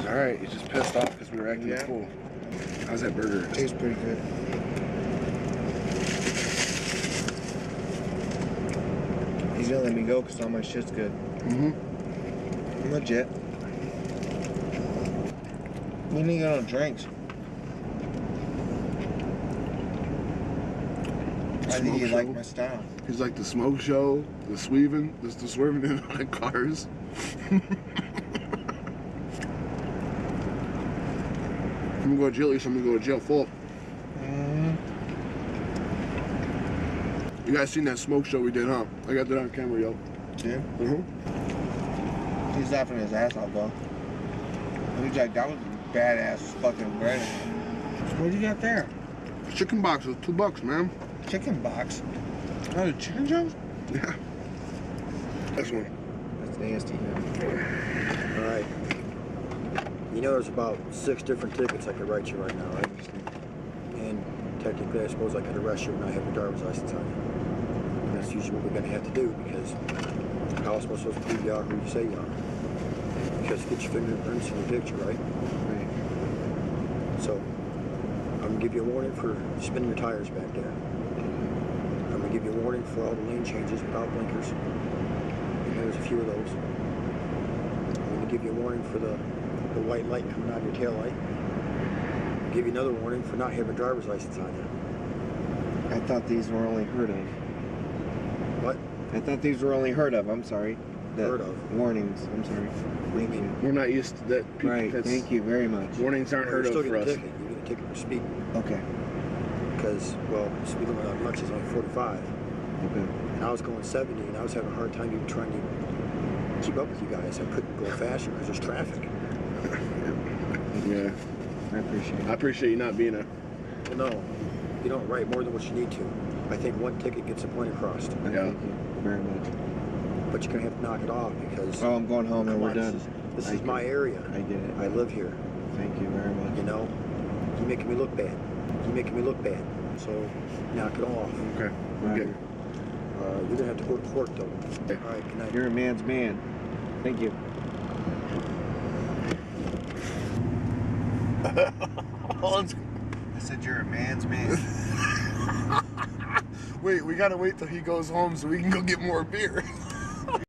Alright, he's just pissed off because we were acting full. How's that burger? Tastes pretty good. He's gonna let me go because all my shit's good. I'm legit. We need to get on drinks. I think you like my style. He's like the smoke show, the swerving in on cars. I'm gonna go to jail, so I'm gonna go to jail full. You guys seen that smoke show we did, huh? I got that on camera, yo. Yeah? He's laughing his ass off, though. He's like, that was a badass fucking bread. What do you got there? Chicken box was $2, man. Chicken box? Oh, the chicken jones? Yeah. This one. That's nasty, man. Alright. You know there's about 6 different tickets I could write you right now, right? And technically I suppose I could arrest you when I have your driver's license on you. And that's usually what we're going to have to do because how else am I supposed to prove you are who you say you are? Because you get your fingerprints in your picture, right? Right. So, I'm going to give you a warning for spinning your tires back there. I'm going to give you a warning for all the lane changes without blinkers. And there's a few of those. I'm going to give you a warning for the white light coming out of your tail light. I'll give you another warning for not having a driver's license on you. I thought these were only heard of. What? I thought these were only heard of. I'm sorry. Heard of? Warnings. I'm sorry. Thank you. We're not used to that. Right. Thank you very much. Warnings aren't heard of for us. You're going to ticket for speeding. Okay. Because, well, speed limit on Lux is only 45. Okay. And I was going 70, and I was having a hard time even trying to keep up with you guys. I couldn't go faster because there's traffic. Yeah. I appreciate it. I appreciate you not being a... Well, no, you don't write more than what you need to. I think one ticket gets the point across. Yeah. Thank you very much. But you're going to have to knock it off because... Oh, I'm going home and we're done. This is my area. I get it. I live here. Thank you very much. You know, you're making me look bad. You're making me look bad. So, knock it off. Okay. Right. Okay. You're going to have to go to court, though. Okay. All right, good night. You're a man's man. Thank you. I said you're a man's man. Wait, we gotta wait till he goes home so we can go get more beer.